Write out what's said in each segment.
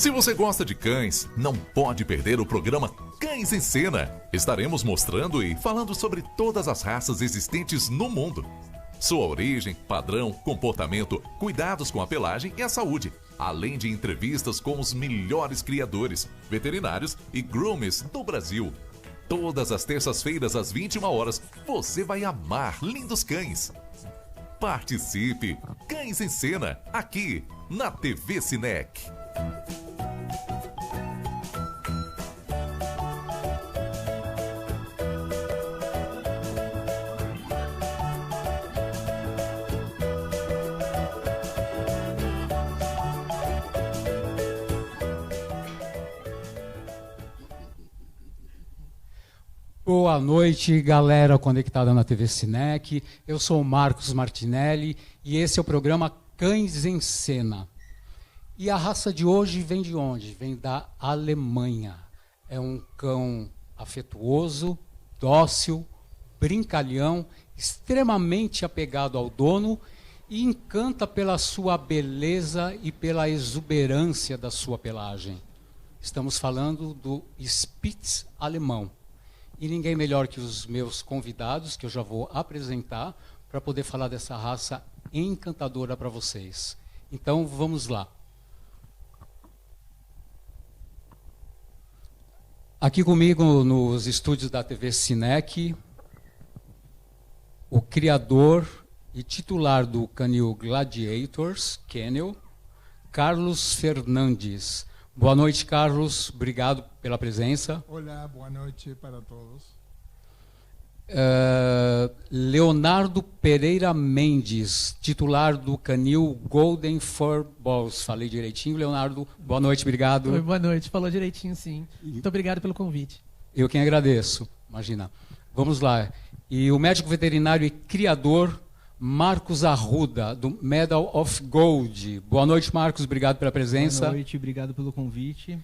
Se você gosta de cães, não pode perder o programa Cães em Cena. Estaremos mostrando e falando sobre todas as raças existentes no mundo. Sua origem, padrão, comportamento, cuidados com a pelagem e a saúde. Além de entrevistas com os melhores criadores, veterinários e groomers do Brasil. Todas as terças-feiras às 21 horas, você vai amar lindos cães. Participe! Cães em Cena, aqui na TV Cinec. Boa noite, galera conectada na TV Cinec. Eu sou o Marcos Martinelli e esse é o programa Cães em Cena. E a raça de hoje vem de onde? Vem da Alemanha. É um cão afetuoso, dócil, brincalhão, extremamente apegado ao dono e encanta pela sua beleza e pela exuberância da sua pelagem. Estamos falando do Spitz alemão. E ninguém melhor que os meus convidados, que eu já vou apresentar, para poder falar dessa raça encantadora para vocês. Então, vamos lá. Aqui comigo, nos estúdios da TV Cinec, o criador e titular do canil Gladiators, Kennel, Carlos Fernandes. Boa noite, Carlos. Obrigado pela presença. Olá, boa noite para todos. Leonardo Pereira Mendes, titular do canil Golden Fur Balls. Falei direitinho, Leonardo? Boa noite, obrigado. Oi, boa noite, falou direitinho, sim. Muito obrigado pelo convite. Eu quem agradeço, imagina. Vamos lá. E o médico veterinário e criador Marcos Arruda, do Medal of Gold. Boa noite, Marcos. Obrigado pela presença. Boa noite, obrigado pelo convite.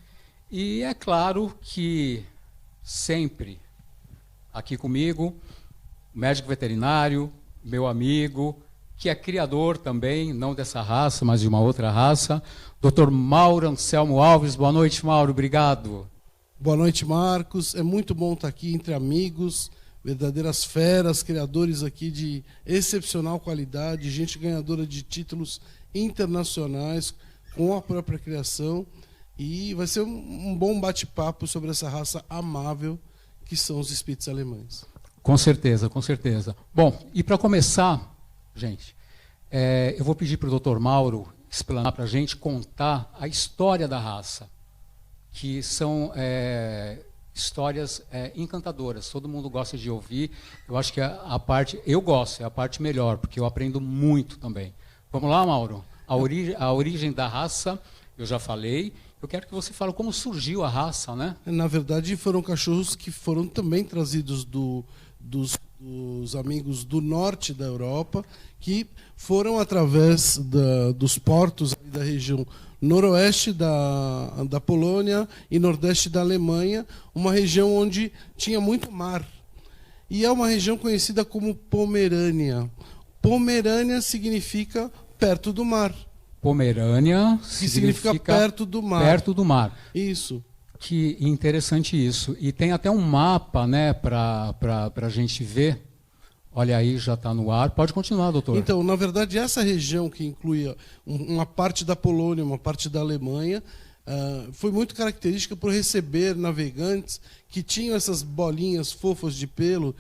E é claro que sempre aqui comigo, médico veterinário, meu amigo, que é criador também, não dessa raça, mas de uma outra raça, Dr. Mauro Anselmo Alves. Boa noite, Mauro. Obrigado. Boa noite, Marcos. É muito bom estar aqui entre amigos, verdadeiras feras, criadores aqui de excepcional qualidade, gente ganhadora de títulos internacionais com a própria criação. E vai ser um bom bate-papo sobre essa raça amável que são os Spitz alemães. Com certeza, com certeza. Bom, e para começar, gente, eu vou pedir para o Dr. Mauro explanar para a gente, contar a história da raça, que são histórias encantadoras, todo mundo gosta de ouvir. Eu acho que a parte, eu gosto, é a parte melhor, porque eu aprendo muito também. Vamos lá, Mauro? A origem da raça, eu já falei. Eu quero que você fale como surgiu a raça, né? Na verdade, foram cachorros que foram também trazidos dos amigos do norte da Europa, que foram através dos portos da região noroeste da Polônia e nordeste da Alemanha, uma região onde tinha muito mar. E é uma região conhecida como Pomerânia. Pomerânia significa perto do mar. Pomerânia que significa perto do mar. Perto do mar. Isso. Que interessante isso. E tem até um mapa, né, para a gente ver. Olha aí, já está no ar. Pode continuar, doutor. Então, na verdade, essa região que inclui uma parte da Polônia, uma parte da Alemanha, foi muito característica por receber navegantes que tinham essas bolinhas fofas de pelo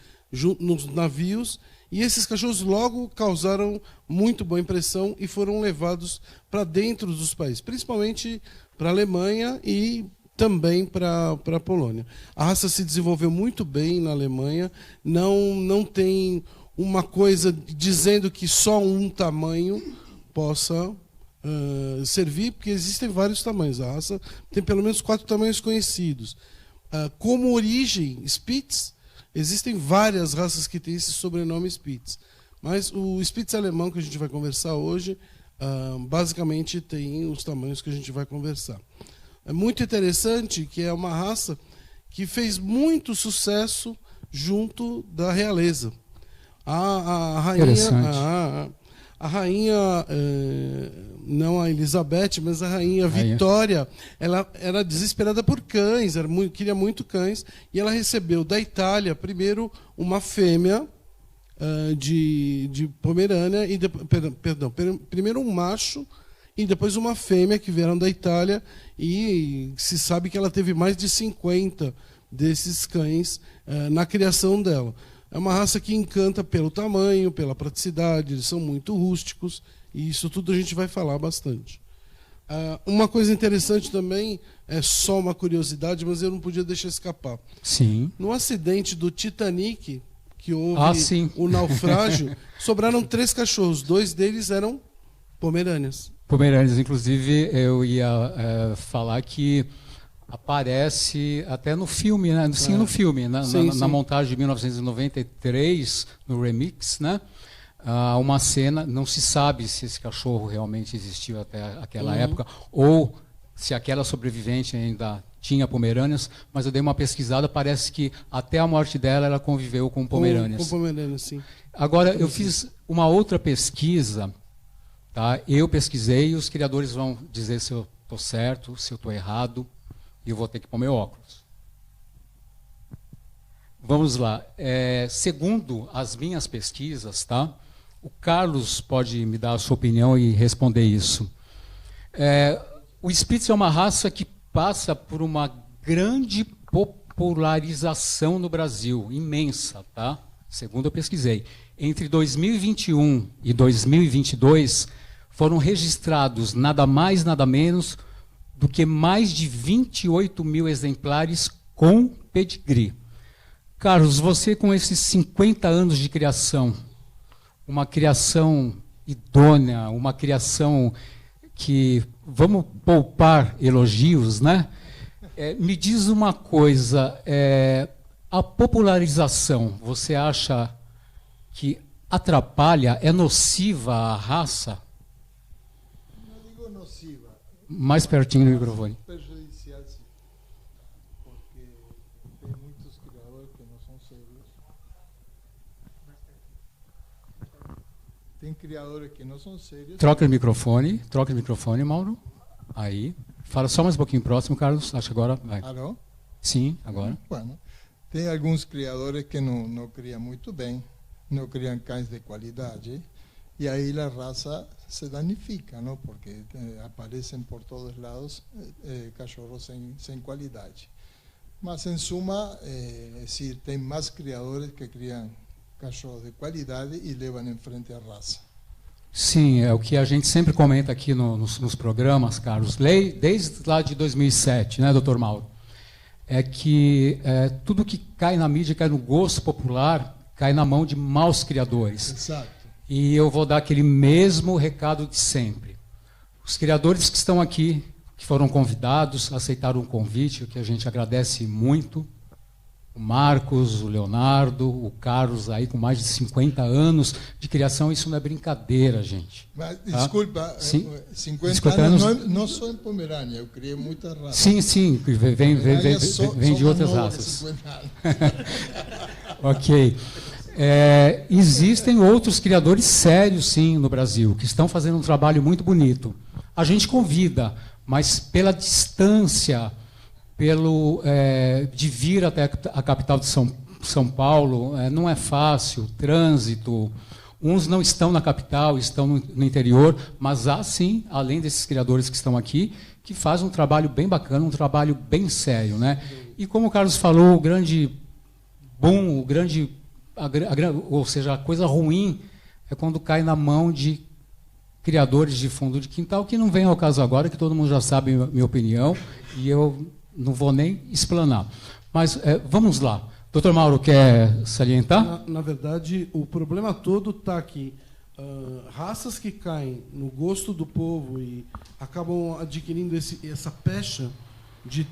nos navios, e esses cachorros logo causaram muito boa impressão e foram levados para dentro dos países, principalmente para a Alemanha e também para a Polônia. A raça se desenvolveu muito bem na Alemanha, não tem uma coisa dizendo que só um tamanho possa servir, porque existem vários tamanhos. A raça tem pelo menos 4 tamanhos conhecidos. Como origem, Spitz, existem várias raças que têm esse sobrenome Spitz. Mas o Spitz alemão que a gente vai conversar hoje, basicamente tem os tamanhos que a gente vai conversar. É muito interessante que é uma raça que fez muito sucesso junto da realeza. A A rainha, não a Elizabeth, mas a rainha Vitória, ela era desesperada por cães, queria muito cães, e ela recebeu da Itália, primeiro, uma fêmea de Pomerânia, primeiro um macho, e depois uma fêmea que vieram da Itália, e se sabe que ela teve mais de 50 desses cães na criação dela. É uma raça que encanta pelo tamanho, pela praticidade, eles são muito rústicos, e isso tudo a gente vai falar bastante. Uma coisa interessante também, é só uma curiosidade, mas eu não podia deixar escapar. Sim. No acidente do Titanic, que houve o naufrágio, sobraram 3 cachorros, 2 deles eram pomerânias. Pomerânias, inclusive, eu ia falar que aparece até no filme, né? Sim, no filme, na montagem de 1993, no remix, né? Uma cena, não se sabe se esse cachorro realmente existiu até aquela época, ou se aquela sobrevivente ainda tinha pomerânias, mas eu dei uma pesquisada, parece que até a morte dela ela conviveu com pomerânias. Com pomerânias, sim. Agora, eu fiz uma outra pesquisa, tá? Eu pesquisei e os criadores vão dizer se eu estou certo, se eu estou errado, e eu vou ter que pôr meu óculos. Vamos lá. Segundo as minhas pesquisas, tá? O Carlos pode me dar a sua opinião e responder isso. O Spitz é uma raça que passa por uma grande popularização no Brasil, imensa, tá? Segundo eu pesquisei. Entre 2021 e 2022, foram registrados nada mais, nada menos do que mais de 28 mil exemplares com pedigree. Carlos, você com esses 50 anos de criação, uma criação idônea, uma criação que, vamos poupar elogios, né? Me diz uma coisa, a popularização, você acha que atrapalha, é nociva à raça? Não digo nociva. Mais pertinho do microfone. Prejudicial, sim. Porque tem muitos criadores que não são sérios. Tem criadores que não são sérios. Troca o microfone, Mauro. Aí. Fala só mais um pouquinho próximo, Carlos. Acho que agora vai. Alô? Sim, agora. Bueno, tem alguns criadores que não criam muito bem, não criam cães de qualidade, e aí a raça se danifica, não? Porque aparecem por todos lados cachorros sem qualidade. Mas, em suma, sim, tem mais criadores que criam cachorros de qualidade e levam em frente a raça. Sim, é o que a gente sempre comenta aqui nos programas, Carlos, desde lá de 2007, né, doutor Mauro? É que tudo que cai na mídia, cai no gosto popular, cai na mão de maus criadores. Exato. E eu vou dar aquele mesmo recado de sempre. Os criadores que estão aqui, que foram convidados, aceitaram o convite, o que a gente agradece muito. O Marcos, o Leonardo, o Carlos, aí com mais de 50 anos de criação, isso não é brincadeira, gente. Mas, tá? desculpa, Sim? 50 anos não sou em Pomerânia, eu criei muita raça. Sim, vem de outras raças. Ok. Existem outros criadores sérios, sim, no Brasil, que estão fazendo um trabalho muito bonito. A gente convida, mas pela distância, de vir até a capital de São Paulo, não é fácil, trânsito. Uns não estão na capital, estão no interior, mas há, sim, além desses criadores que estão aqui, que fazem um trabalho bem bacana, um trabalho bem sério, né? E como o Carlos falou, o grande boom, ou seja, a coisa ruim é quando cai na mão de criadores de fundo de quintal, que não vem ao caso agora, que todo mundo já sabe a minha opinião, e eu não vou nem explanar. Mas vamos lá. Doutor Mauro, quer salientar? Na verdade, o problema todo está aqui. Raças que caem no gosto do povo e acabam adquirindo essa pecha de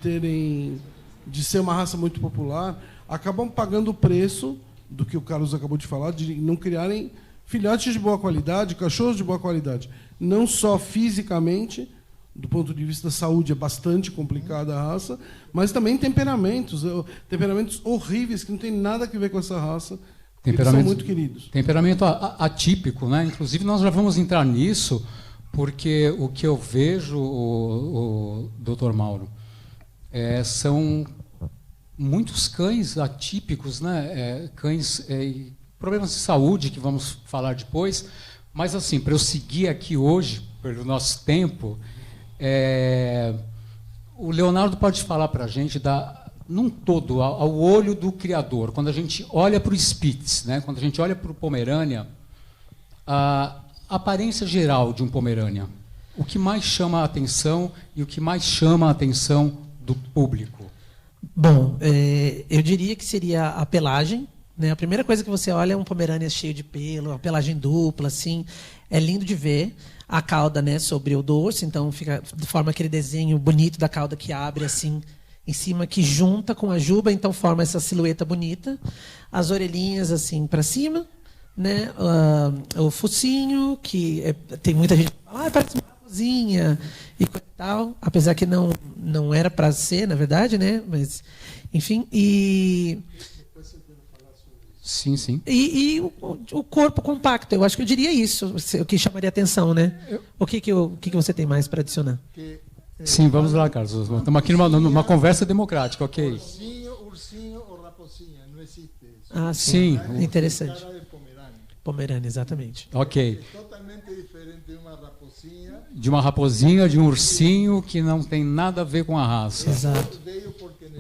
ser uma raça muito popular, acabam pagando o preço do que o Carlos acabou de falar, de não criarem filhotes de boa qualidade, cachorros de boa qualidade. Não só fisicamente, do ponto de vista da saúde é bastante complicada a raça, mas também temperamentos horríveis que não tem nada a ver com essa raça, Eles são muito queridos. Temperamento atípico, né? Inclusive, nós já vamos entrar nisso, porque o que eu vejo, o Dr. Mauro, são muitos cães atípicos, né? Cães problemas de saúde, que vamos falar depois. Mas, assim, para eu seguir aqui hoje, pelo nosso tempo, o Leonardo pode falar para a gente num todo, ao olho do criador. Quando a gente olha para o Spitz, né? Quando a gente olha para o Pomerânia, a aparência geral de um Pomerânia, o que mais chama a atenção e o que mais chama a atenção do público? Bom, eu diria que seria a pelagem, né? A primeira coisa que você olha é um Pomerânia cheio de pelo, a pelagem dupla, assim, é lindo de ver. A cauda, né, sobre o dorso, então forma aquele desenho bonito da cauda que abre assim em cima, que junta com a juba, então forma essa silhueta bonita. As orelhinhas assim para cima, né? O focinho, que tem muita gente que fala, parece uma cozinha e coisa e tal, apesar que não era para ser, na verdade, né? Mas enfim, Sim, sim. E o corpo compacto, eu acho que eu diria isso, o que chamaria atenção, né? O que você tem mais para adicionar? Sim, vamos lá, Carlos. Estamos aqui numa conversa democrática, ok? Ursinho ou raposinha, não existe isso. Ah, sim. Sim. Interessante. Cara de Pomerânia. Pomerânia, exatamente. Ok. É totalmente diferente de uma raposinha. De uma raposinha, de um ursinho, que não tem nada a ver com a raça. Exato. Veio porque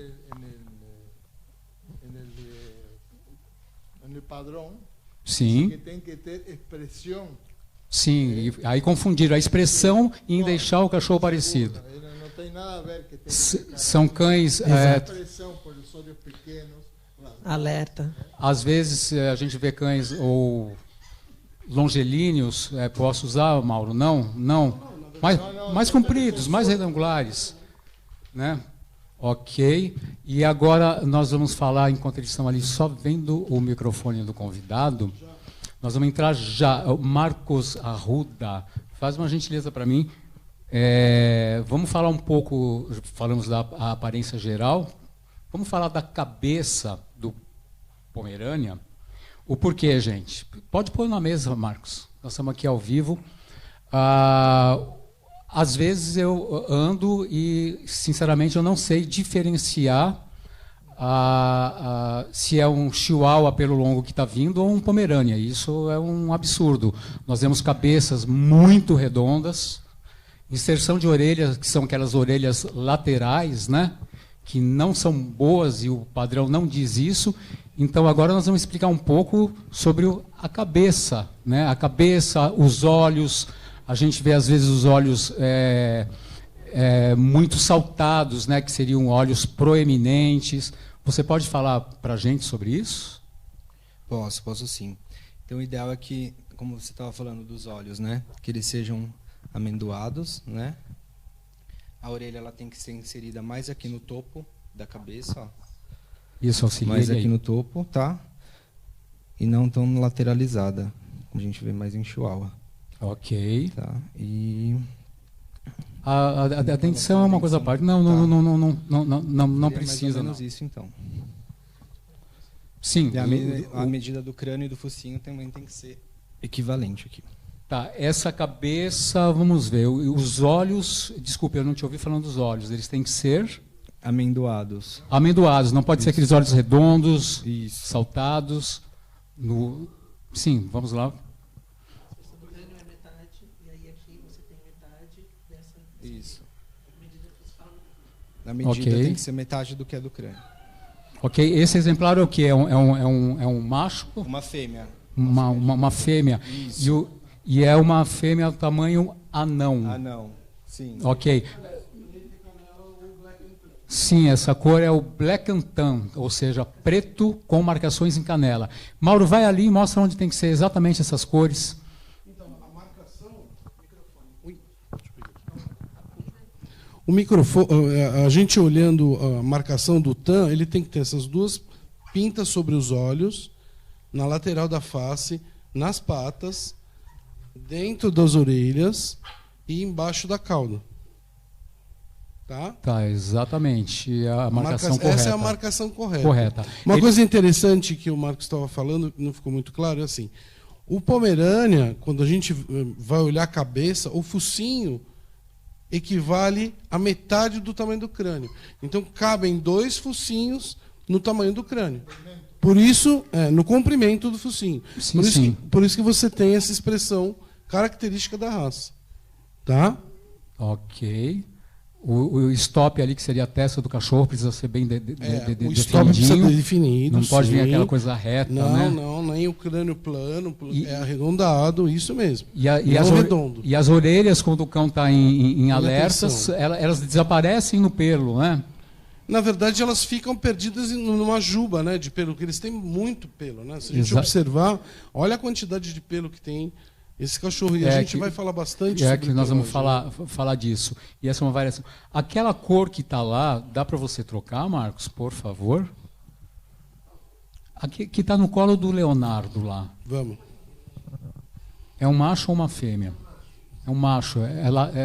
no padrão Sim. que tem que ter expressão. Sim, e aí confundiram a expressão em deixar o cachorro parecido. Não tem nada a ver que tem São cães, expressão por os olhos pequenos. Alerta. às vezes a gente vê cães ou longilíneos, posso usar, Mauro? Não. Mais compridos, mais retangulares, né? Ok. E agora nós vamos falar, enquanto eles estão ali só vendo o microfone do convidado, nós vamos entrar já. O Marcos Arruda, faz uma gentileza para mim. Vamos falar um pouco, falamos da aparência geral, vamos falar da cabeça do Pomerânia. O porquê, gente? Pode pôr na mesa, Marcos. Nós estamos aqui ao vivo. Às vezes eu ando e, sinceramente, eu não sei diferenciar se é um chihuahua pelo longo que está vindo ou um Pomerânia. Isso é um absurdo. Nós temos cabeças muito redondas, inserção de orelhas, que são aquelas orelhas laterais, né? Que não são boas e o padrão não diz isso. Então, agora nós vamos explicar um pouco sobre a cabeça, né? A cabeça, os olhos. A gente vê, às vezes, os olhos muito saltados, né? Que seriam olhos proeminentes. Você pode falar para a gente sobre isso? Posso sim. Então, o ideal é que, como você estava falando dos olhos, né? Que eles sejam amendoados, né? A orelha ela tem que ser inserida mais aqui no topo da cabeça, ó. Isso, auxilia Mais ele aqui aí. no topo, tá? E não tão lateralizada, como a gente vê mais em chihuahua, Ok. tá? E A dentição é uma coisa à parte. Não seria precisa, mais ou não. menos isso, então. Sim. E a medida do crânio e do focinho também tem que ser equivalente aqui. Tá, essa cabeça, vamos ver. Os olhos, desculpe, eu não te ouvi falando dos olhos. Eles têm que ser Amendoados. amendoados. Não pode ser aqueles olhos redondos, Isso. saltados. Sim, vamos lá. Isso. Na medida Ok. tem que ser metade do que é do crânio. Ok, esse exemplar é o quê? É um macho? Uma fêmea. Uma fêmea. Isso. E é uma fêmea tamanho anão. Ah, não. Sim. Ok. Sim, essa cor é o Black and Tan, ou seja, preto com marcações em canela. Mauro, vai ali e mostra onde tem que ser exatamente essas cores. O microfone, a gente olhando a marcação do TAM, ele tem que ter essas duas pintas sobre os olhos, na lateral da face, nas patas, dentro das orelhas e embaixo da cauda. Tá? Tá, exatamente. A marcação correta. Essa é a marcação correta. Correta. Uma coisa interessante que o Marcos estava falando, não ficou muito claro, é assim: o Pomerânia, quando a gente vai olhar a cabeça, o focinho equivale à metade do tamanho do crânio. Então, cabem 2 focinhos no tamanho do crânio. Por isso, no comprimento do focinho. Sim, por isso que você tem essa expressão característica da raça. Tá? Ok. O stop ali, que seria a testa do cachorro, precisa ser bem o stop precisa ser definido. Não pode sim. vir aquela coisa reta, né? Não, nem o crânio plano, é arredondado, isso mesmo. E redondo. E as orelhas, quando o cão está em alertas, elas desaparecem no pelo, né? Na verdade, elas ficam perdidas numa juba, né, de pelo, porque eles têm muito pelo, né? Se a gente observar, olha a quantidade de pelo que tem esse cachorro. E a gente vai falar bastante sobre que nós vamos falar disso. E essa é uma variação. Aquela cor que está lá, dá para você trocar, Marcos, por favor? Aqui, que está no colo do Leonardo lá. Vamos. É um macho ou uma fêmea? É um macho.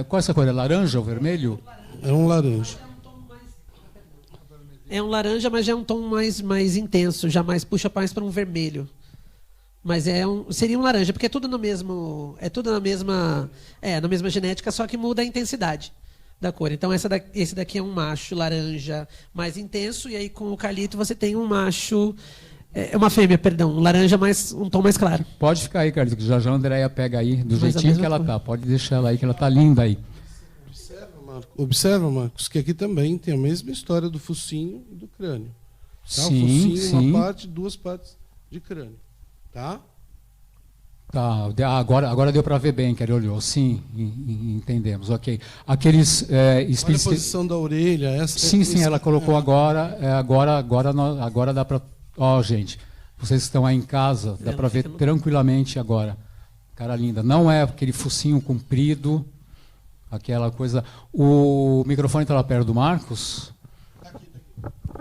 Qual é essa cor? É laranja ou vermelho? É um laranja. É um laranja, mas já é um tom mais intenso, já puxa mais para um vermelho. Mas seria um laranja, porque é tudo na mesma genética, só que muda a intensidade da cor. Então esse daqui é um macho laranja mais intenso, e aí com o Carlito você tem um macho, uma fêmea, perdão, um laranja um tom mais claro. Pode ficar aí, Carlito, que já a Andréia pega aí, do jeitinho que ela tá. Pode deixar ela aí, que ela tá linda aí. Observa, Marcos, que aqui também tem a mesma história do focinho e do crânio. Tá? Sim, o focinho, sim. uma parte, 2 partes de crânio. Tá? Tá, agora deu para ver bem que ele olhou. Sim, entendemos. Ok. Aqueles espíritos. Olha a posição da orelha. Sim, ela colocou agora. Agora dá para. Ó, gente, vocês que estão aí em casa, dá para ver tranquilamente agora. Cara linda. Não é aquele focinho comprido, aquela coisa. O microfone está lá perto do Marcos.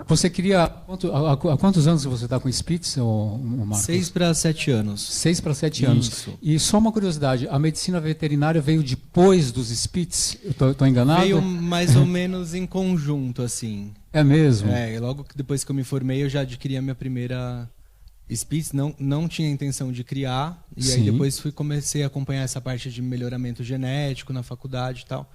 Você queria. Há quantos anos você está com Spitz, Marcos? 6 para 7 anos. 6 para 7 anos. Isso. E só uma curiosidade: a medicina veterinária veio depois dos Spitz? Estou enganado? Veio mais ou menos em conjunto, assim. É mesmo? Logo que depois que eu me formei, eu já adquiri a minha primeira Spitz. Não tinha intenção de criar. E Sim. aí depois comecei a acompanhar essa parte de melhoramento genético na faculdade e tal.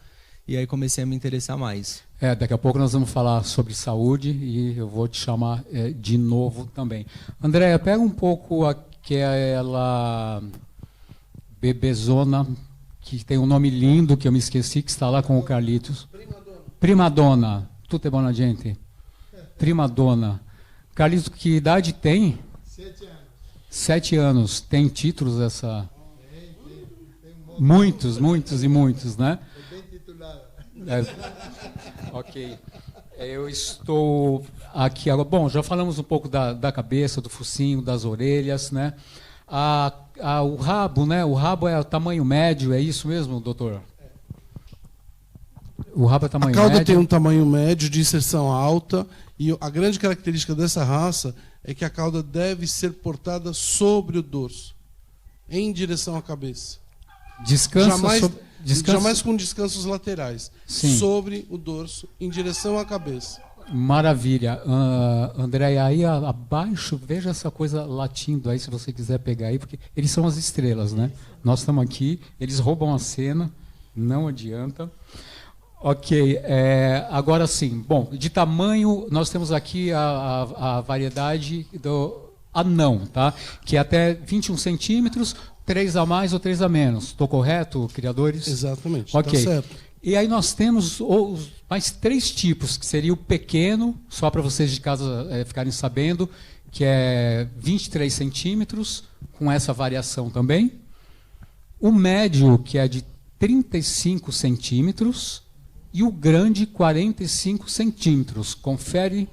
E aí comecei a me interessar mais. Daqui a pouco nós vamos falar sobre saúde e eu vou te chamar de novo também. Andréia, pega um pouco aquela bebezona, que tem um nome lindo que eu me esqueci, que está lá com o Carlitos. Primadonna. Tudo é bom, gente? Primadonna. Carlitos, que idade tem? 7 anos. 7 anos. Tem títulos essa? Tem muitos, né? Ok. Eu estou aqui agora. Bom, já falamos um pouco da cabeça, do focinho, das orelhas, né? O rabo, né? O rabo é o tamanho médio, é isso mesmo, doutor? O rabo é tamanho médio. A cauda tem um tamanho médio de inserção alta, e a grande característica dessa raça é que a cauda deve ser portada sobre o dorso, em direção à cabeça. Jamais com descansos laterais. Sim. Sobre o dorso, em direção à cabeça. Maravilha. Andréia, aí abaixo, veja essa coisa latindo aí, se você quiser pegar aí, porque eles são as estrelas, né? Nós estamos aqui, eles roubam a cena, não adianta. Ok, agora sim. Bom, de tamanho, nós temos aqui a variedade do anão, tá? Que é até 21 centímetros, 3 a mais ou 3 a menos. Estou correto, criadores? Exatamente, ok. Tá certo. E aí nós temos mais 3 tipos, que seria o pequeno, só para vocês de casa ficarem sabendo, que é 23 centímetros, com essa variação também. O médio, que é de 35 centímetros, e o grande, 45 centímetros. Confere.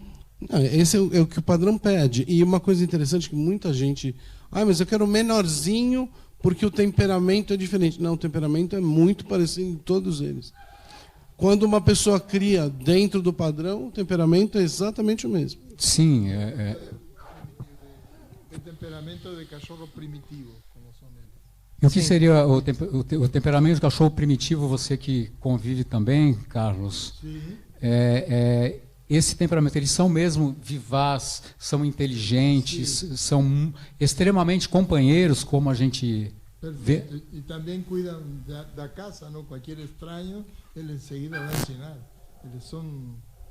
Esse é o que o padrão pede. E uma coisa interessante que muita gente... mas eu quero menorzinho porque o temperamento é diferente. Não, o temperamento é muito parecido em todos eles. Quando uma pessoa cria dentro do padrão, o temperamento é exatamente o mesmo. Sim. O temperamento de cachorro primitivo, como são eles. E o que seria o temperamento do cachorro primitivo, você que convive também, Carlos? Sim. esse temperamento, eles são mesmo vivazes, são inteligentes, são extremamente companheiros, como a gente vê. E também cuidam da casa, não? Qualquer estranho, ele em seguida vai ensinar. Eles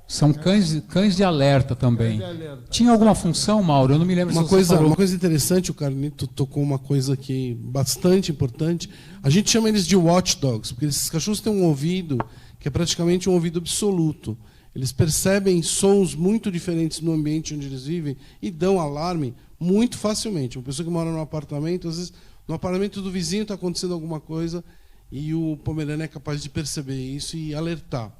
são cães de alerta também. Cães de alerta. Tinha alguma função, Mauro? Eu não me lembro se você falou. Uma coisa interessante, o Carlito tocou uma coisa aqui bastante importante. A gente chama eles de watchdogs, porque esses cachorros têm um ouvido que é praticamente um ouvido absoluto. Eles percebem sons muito diferentes no ambiente onde eles vivem e dão alarme muito facilmente. Uma pessoa que mora num apartamento, às vezes, no apartamento do vizinho está acontecendo alguma coisa e o Pomerânia é capaz de perceber isso e alertar.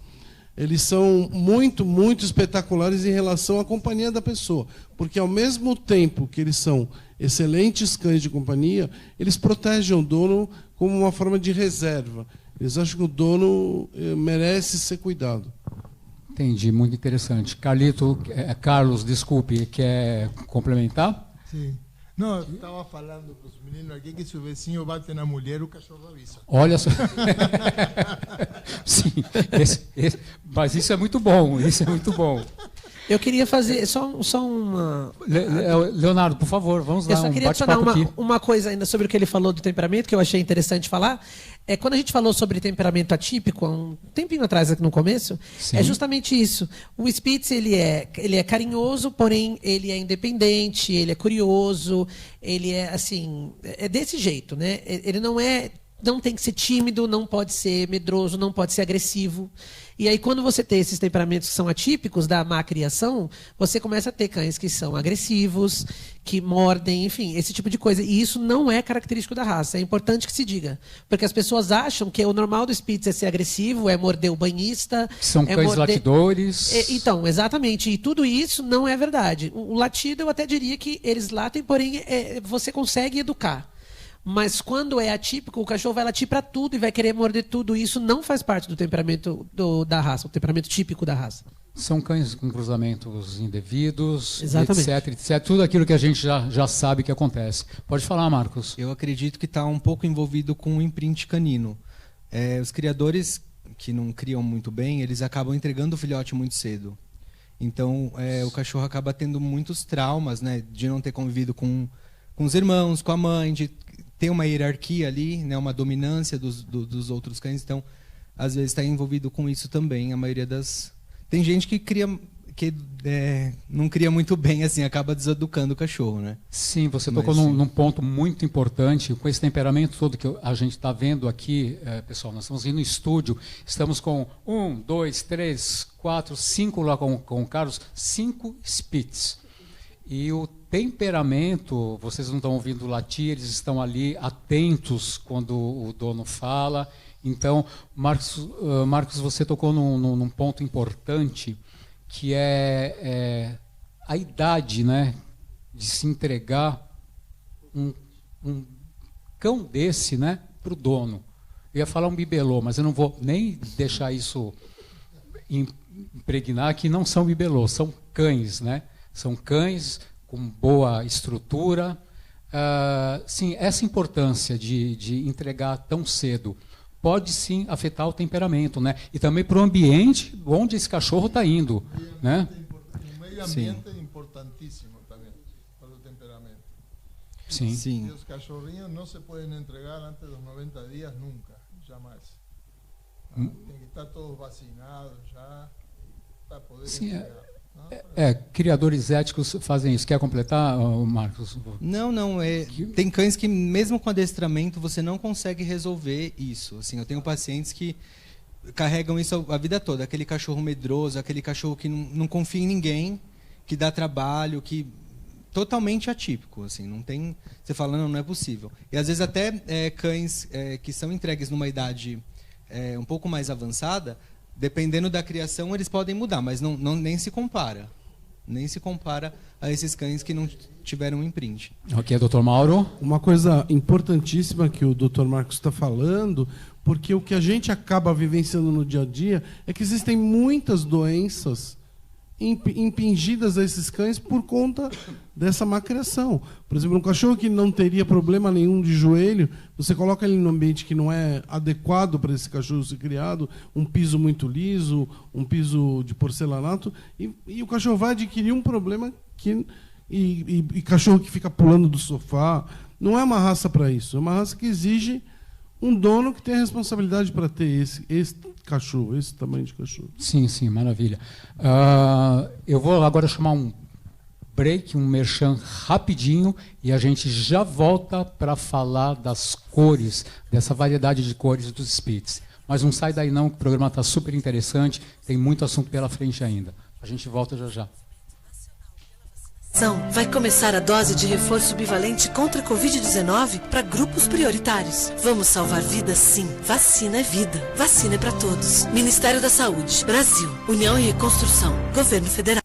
Eles são muito, muito espetaculares em relação à companhia da pessoa, porque ao mesmo tempo que eles são excelentes cães de companhia, eles protegem o dono como uma forma de reserva. Eles acham que o dono merece ser cuidado. Entendi, muito interessante. Carlos, desculpe, quer complementar? Sim. Não, eu estava falando para os meninos aqui que se o vizinho bate na mulher, o cachorro avisa. Olha só. Sim, mas isso é muito bom, isso é muito bom. Eu queria fazer só uma... Leonardo, por favor, vamos lá. Eu só queria adicionar uma coisa ainda sobre o que ele falou do temperamento, que eu achei interessante falar. Quando a gente falou sobre temperamento atípico, há um tempinho atrás, aqui no começo, Sim. é justamente isso. O Spitz, ele é carinhoso, porém ele é independente, ele é curioso, ele é assim, é desse jeito, né? Ele não tem que ser tímido, não pode ser medroso, não pode ser agressivo. E aí, quando você tem esses temperamentos que são atípicos da má criação, você começa a ter cães que são agressivos, que mordem, enfim, esse tipo de coisa. E isso não é característico da raça. É importante que se diga. Porque as pessoas acham que o normal do Spitz é ser agressivo, é morder o banhista. São cães latidores. Então, exatamente. E tudo isso não é verdade. O latido, eu até diria que eles latem, porém, você consegue educar. Mas quando é atípico, o cachorro vai latir para tudo e vai querer morder tudo. E isso não faz parte do temperamento da raça, o temperamento típico da raça. São cães com cruzamentos indevidos, exatamente. etc. Tudo aquilo que a gente já sabe que acontece. Pode falar, Marcos. Eu acredito que está um pouco envolvido com o imprint canino. Os criadores que não criam muito bem, eles acabam entregando o filhote muito cedo. Então, o cachorro acaba tendo muitos traumas, né, de não ter convivido com os irmãos, com a mãe, de ter uma hierarquia ali, né, uma dominância dos outros cães. Então, às vezes está envolvido com isso também. A maioria das... Tem gente que não cria muito bem, assim, acaba deseducando o cachorro, né? Sim, você tocou num ponto muito importante. Com esse temperamento todo que a gente está vendo aqui, pessoal, nós estamos indo no estúdio, estamos com 1, 2, 3, 4, 5 lá com o Carlos, 5 Spitz. E o temperamento, vocês não estão ouvindo latir, eles estão ali atentos quando o dono fala. Então, Marcos, você tocou num ponto importante, que é a idade, né, de se entregar um cão desse, né, para o dono. Eu ia falar um bibelô, mas eu não vou nem deixar isso impregnar, que não são bibelôs, são cães, né? São cães com boa estrutura. Sim, essa importância de entregar tão cedo pode sim afetar o temperamento, né? E também para o ambiente onde esse cachorro está indo, né? O meio ambiente é importantíssimo também para o temperamento. Sim. E os cachorrinhos não se podem entregar antes dos 90 dias nunca, jamais. Tem que estar todos vacinados já para poder entregar. Criadores éticos fazem isso. Quer completar, Marcos? Não. Tem cães que, mesmo com adestramento, você não consegue resolver isso. Assim, eu tenho pacientes que carregam isso a vida toda. Aquele cachorro medroso, aquele cachorro que não confia em ninguém, que dá trabalho, que totalmente atípico. Assim, não tem. Você fala, não é possível. E às vezes até cães que são entregues numa idade um pouco mais avançada, dependendo da criação, eles podem mudar, mas nem se compara. Nem se compara a esses cães que não tiveram um imprint. Ok, doutor Mauro. Uma coisa importantíssima que o doutor Marcos está falando, porque o que a gente acaba vivenciando no dia a dia é que existem muitas doenças impingidas a esses cães por conta dessa má criação. Por exemplo, um cachorro que não teria problema nenhum de joelho, você coloca ele num ambiente que não é adequado para esse cachorro ser criado, um piso muito liso, um piso de porcelanato, e o cachorro vai adquirir um problema e cachorro que fica pulando do sofá. Não é uma raça para isso, é uma raça que exige um dono que tem a responsabilidade para ter esse cachorro, esse tamanho de cachorro. Sim, maravilha. Eu vou agora chamar um break, um merchan rapidinho, e a gente já volta para falar das cores, dessa variedade de cores dos Spitz. Mas não sai daí não, que o programa está super interessante, tem muito assunto pela frente ainda. A gente volta já. Vai começar a dose de reforço bivalente contra a Covid-19 para grupos prioritários. Vamos salvar vidas, sim. Vacina é vida. Vacina é para todos. Ministério da Saúde. Brasil. União e Reconstrução. Governo Federal.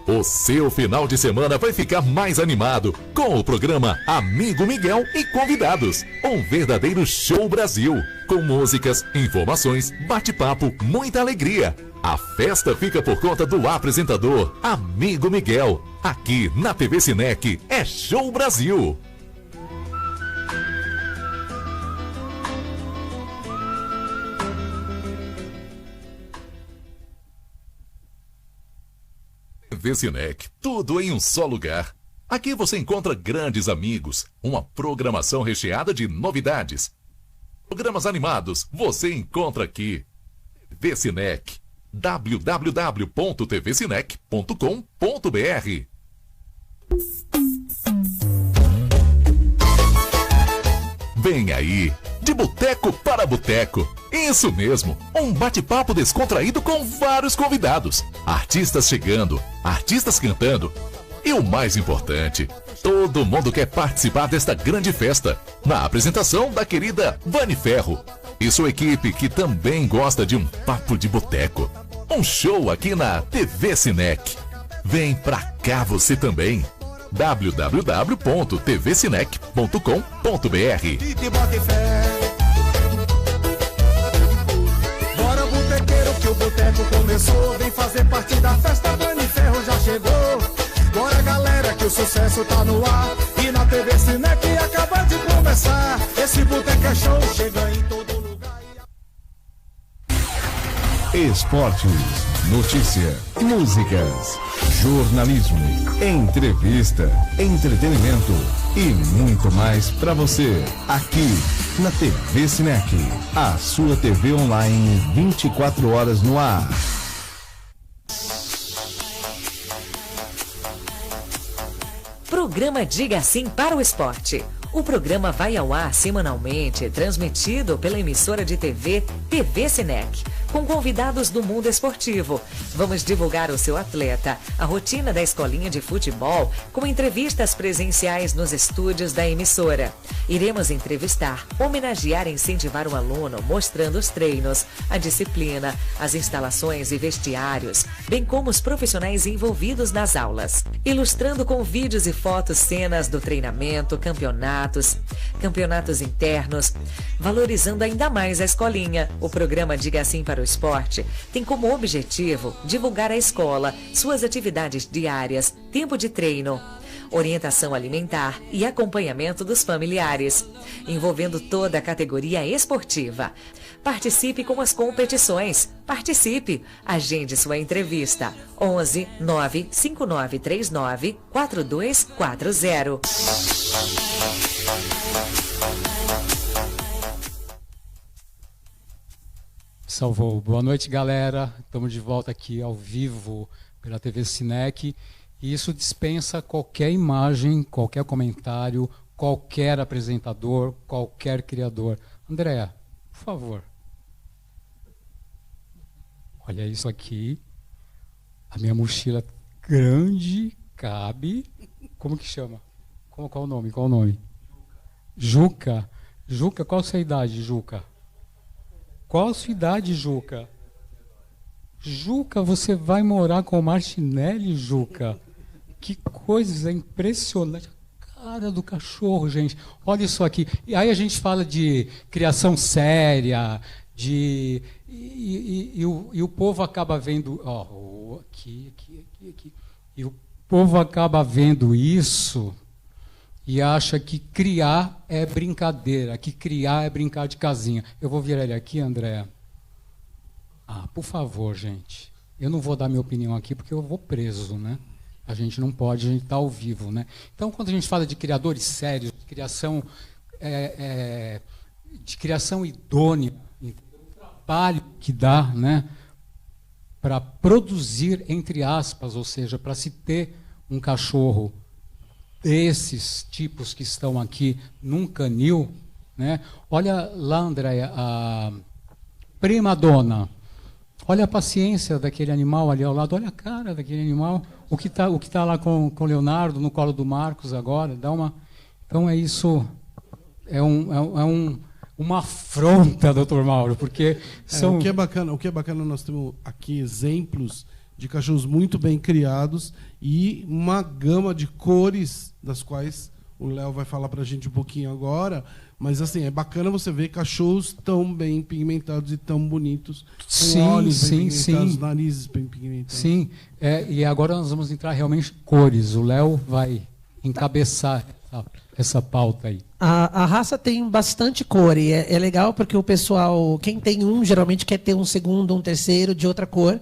O seu final de semana vai ficar mais animado com o programa Amigo Miguel e convidados. Um verdadeiro show Brasil. Com músicas, informações, bate-papo, muita alegria. A festa fica por conta do apresentador, Amigo Miguel. Aqui na TV Cinec é Show Brasil. TV Cinec, tudo em um só lugar. Aqui você encontra grandes amigos, uma programação recheada de novidades. Programas animados você encontra aqui. TV Cinec. www.tvcinec.com.br. Vem aí, de boteco para boteco. Isso mesmo, um bate-papo descontraído com vários convidados. Artistas chegando, artistas cantando. E o mais importante, todo mundo quer participar desta grande festa. Na apresentação da querida Vani Ferro e sua equipe, que também gosta de um papo de boteco. Um show aqui na TV Cinec. Vem pra cá você também. www.tvcinec.com.br. Bora botequeiro que o boteco começou. Vem fazer parte da festa, Vani Ferro já chegou. Bora galera que o sucesso tá no ar. E na TV Cinec acaba de começar. Esse boteco é show, chega em todo lugar. Esportes, notícia, músicas, jornalismo, entrevista, entretenimento e muito mais para você aqui na TV Cinec, a sua TV online 24 horas no ar. Programa Diga Sim para o Esporte. O programa vai ao ar semanalmente, transmitido pela emissora de TV Cinec, com convidados do mundo esportivo. Vamos divulgar o seu atleta, a rotina da escolinha de futebol, com entrevistas presenciais nos estúdios da emissora. Iremos entrevistar, homenagear e incentivar o aluno, mostrando os treinos, a disciplina, as instalações e vestiários, bem como os profissionais envolvidos nas aulas. Ilustrando com vídeos e fotos cenas do treinamento, campeonatos internos, valorizando ainda mais a escolinha. O programa Diga Sim para o Esporte tem como objetivo divulgar a escola, suas atividades diárias, tempo de treino, orientação alimentar e acompanhamento dos familiares, envolvendo toda a categoria esportiva. Participe com as competições. Participe. Agende sua entrevista. 11 95939 4240. Salvou. Boa noite, galera. Estamos de volta aqui ao vivo pela TV Cinec. E isso dispensa qualquer imagem, qualquer comentário, qualquer apresentador, qualquer criador. Andréa, por favor. Olha isso aqui. A minha mochila grande, cabe. Como que chama? Qual o nome? Qual o nome? Juca. Juca, qual a sua idade, Juca? Qual a sua idade, Juca? Juca, você vai morar com o Martinelli, Juca? Que coisa impressionante. A cara do cachorro, gente. Olha isso aqui. E aí a gente fala de criação séria, E o povo acaba vendo, e o povo acaba vendo isso e acha que criar é brincadeira, que criar é brincar de casinha. Eu vou virar ele aqui, André. Por favor, gente. Eu não vou dar minha opinião aqui porque eu vou preso, né? A gente não pode, a gente está ao vivo, né? Então, quando a gente fala de criadores sérios, de criação idônea, o trabalho que dá, né, para produzir, entre aspas, ou seja, para se ter um cachorro desses tipos que estão aqui num canil, né? Olha lá, Andréia, a prima donna. Olha a paciência daquele animal ali ao lado, olha a cara daquele animal. O que tá lá com o Leonardo, no colo do Marcos agora, Então é isso, uma afronta, doutor Mauro, porque são... O que é bacana, nós temos aqui exemplos de cachorros muito bem criados e uma gama de cores, das quais o Léo vai falar para a gente um pouquinho agora, mas assim, é bacana você ver cachorros tão bem pigmentados e tão bonitos, com olhos bem pigmentados, narizes bem pigmentados. Sim, e agora nós vamos entrar realmente em cores. O Léo vai encabeçar essa pauta aí. A raça tem bastante cor e é legal porque o pessoal, quem tem um, geralmente quer ter um segundo, um terceiro de outra cor.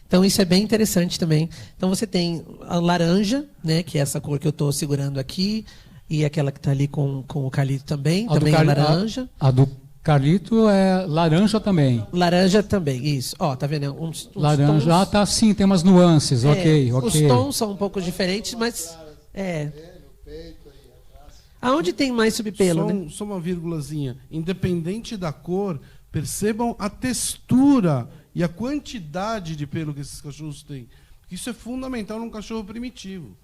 Então isso é bem interessante também. Então você tem a laranja, né, que é essa cor que eu estou segurando aqui, e aquela que está ali com o Carlito também é laranja. A do Carlito é laranja também. Laranja também, isso. Ó, tá vendo? Uns laranja, tons... tá sim, tem umas nuances, ok. Os tons são um pouco diferentes, mas... Aonde tem mais subpelo, né? Só uma vírgulazinha. Independente da cor, percebam a textura e a quantidade de pelo que esses cachorros têm. Isso é fundamental num cachorro primitivo.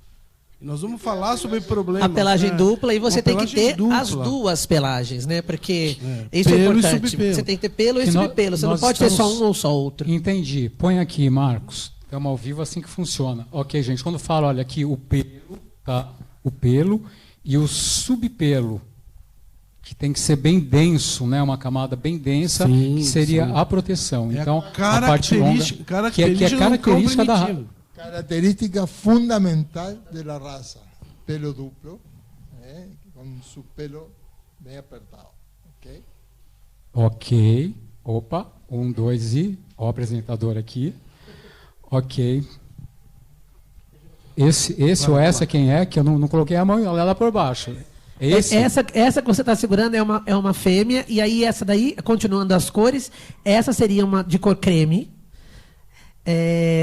E nós vamos falar sobre problemas. A pelagem dupla, e você tem que ter as duas pelagens, né? Porque isso é importante. Você tem que ter pelo e subpelo. Você não pode ter só um ou só outro. Entendi. Põe aqui, Marcos. Estamos ao vivo, assim que funciona. Ok, gente. Quando falo, olha aqui, o pelo, tá? O pelo e o subpelo, que tem que ser bem denso, né? Uma camada bem densa, que seria a proteção. Então, a parte longa, que é característica da raça. Característica fundamental da raça, pelo duplo, com su pelo bem apertado, ok? Ok. Opa, 1, 2 e... Ó, o apresentador aqui. Ok. Esse ou essa quem é? Que eu não coloquei a mão, ela lá por baixo. Essa que você está segurando é uma fêmea, e aí essa daí, continuando as cores, essa seria uma de cor creme.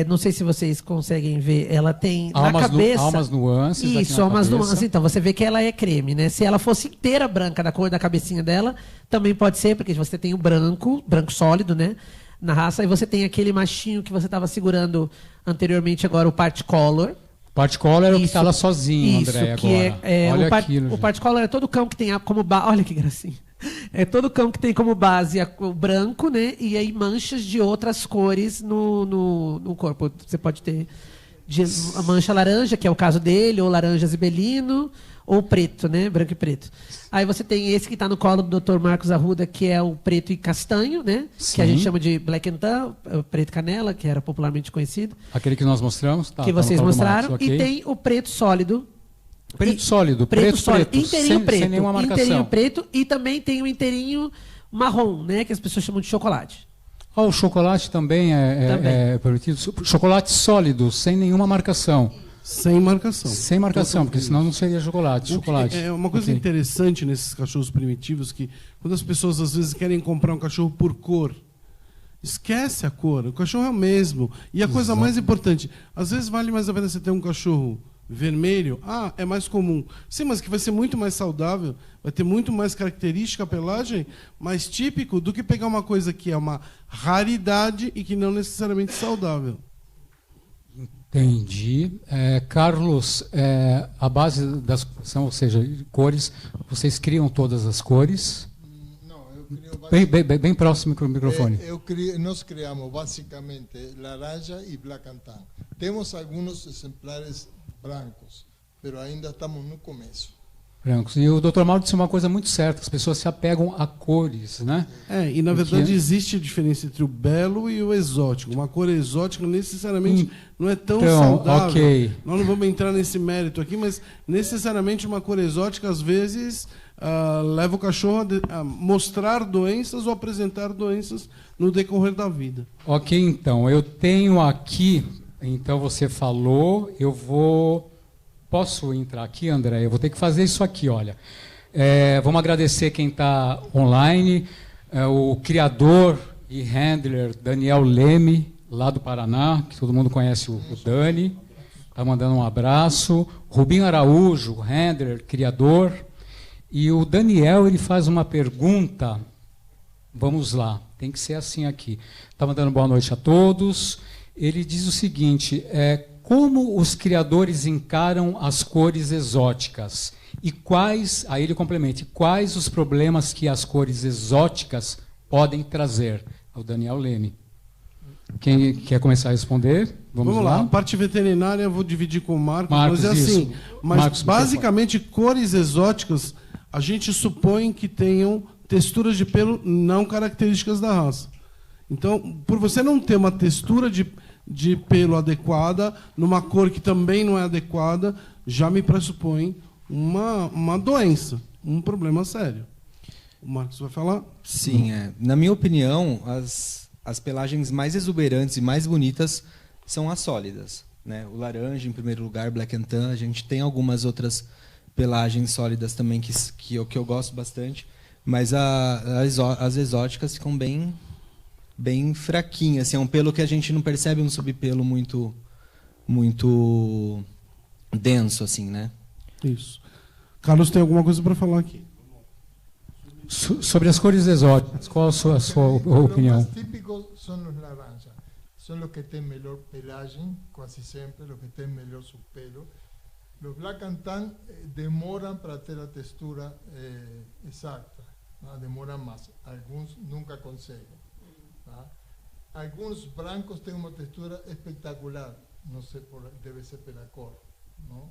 Não sei se vocês conseguem ver, ela tem na cabeça... Há umas nuances. Isso, há umas nuances. Então, você vê que ela é creme, né? Se ela fosse inteira branca, da cor da cabecinha dela, também pode ser, porque você tem o branco sólido, né? Na raça, e você tem aquele machinho que você estava segurando anteriormente, agora o part color. Part color é o que está lá sozinho, André, agora. Olha o part color é todo cão que tem como base... Olha que gracinha. É todo cão que tem como base o branco, né? E aí manchas de outras cores no corpo. Você pode ter a mancha laranja, que é o caso dele, ou laranja zibelino, ou preto, né? Branco e preto. Aí você tem esse que está no colo do Dr. Marcos Arruda, que é o preto e castanho, né? Sim. Que a gente chama de black and tan, preto canela, que era popularmente conhecido. Aquele que nós mostramos, que vocês mostraram. Marcos, okay. E tem o preto sólido. Preto sólido, preto, inteirinho preto, sem nenhuma marcação. Inteirinho preto, e também tem o inteirinho marrom, né, que as pessoas chamam de chocolate. O chocolate também é permitido. Chocolate sólido, sem nenhuma marcação. Sem marcação. Sem marcação, porque senão não seria chocolate. É uma coisa interessante nesses cachorros primitivos, que quando as pessoas às vezes querem comprar um cachorro por cor, esquece a cor, o cachorro é o mesmo. E a coisa mais importante, às vezes vale mais a pena você ter um cachorro vermelho, é mais comum. Sim, mas que vai ser muito mais saudável, vai ter muito mais característica a pelagem, mais típico, do que pegar uma coisa que é uma raridade e que não necessariamente saudável. Entendi. Carlos, a base das são, ou seja, cores, vocês criam todas as cores? Não, eu crio bem próximo do microfone. Nós criamos basicamente laranja e black and tan. Temos alguns exemplares brancos, mas ainda estamos no começo. brancos. E o Dr. Mauro disse uma coisa muito certa, as pessoas se apegam a cores, né? E na verdade existe a diferença entre o belo e o exótico. Uma cor exótica necessariamente não é tão saudável. Ok. Nós não vamos entrar nesse mérito aqui, mas necessariamente uma cor exótica, às vezes, leva o cachorro a mostrar doenças ou apresentar doenças no decorrer da vida. Ok, então, eu tenho aqui, então você falou, eu vou... Posso entrar aqui, André? Eu vou ter que fazer isso aqui, olha. Vamos agradecer quem está online, o criador e handler Daniel Leme, lá do Paraná, que todo mundo conhece o Dani, está mandando um abraço. Rubinho Araújo, handler, criador. E o Daniel, ele faz uma pergunta, vamos lá, tem que ser assim aqui. Está mandando boa noite a todos. Ele diz o seguinte, como os criadores encaram as cores exóticas? E quais, aí ele complementa, quais os problemas que as cores exóticas podem trazer? O Daniel Leme. Quem quer começar a responder? Vamos lá. A parte veterinária eu vou dividir com o Marcos, Marcos, mas é assim. isso. Mas Marcos, basicamente, cores exóticas, a gente supõe que tenham texturas de pelo não características da raça. Então, por você não ter uma textura de pelo adequada, numa cor que também não é adequada, já me pressupõe uma doença, um problema sério. O Marcos vai falar? Sim, na minha opinião, as pelagens mais exuberantes e mais bonitas são as sólidas, né? O laranja, em primeiro lugar, Black and Tan. A gente tem algumas outras pelagens sólidas também que eu gosto bastante, mas as exóticas ficam bem fraquinha, assim, é um pelo que a gente não percebe, um subpelo muito denso, assim, né? Isso. Carlos tem alguma coisa para falar aqui? Sobre as cores exóticas, qual a sua opinião? Os mais típicos são os laranjas. São os que têm melhor pelagem, quase sempre, os que têm melhor subpelo. Os Black and Tan demoram para ter a textura exata, demoram mais. Alguns nunca conseguem. Alguns brancos têm uma textura espetacular, não sei, deve ser pela cor, não?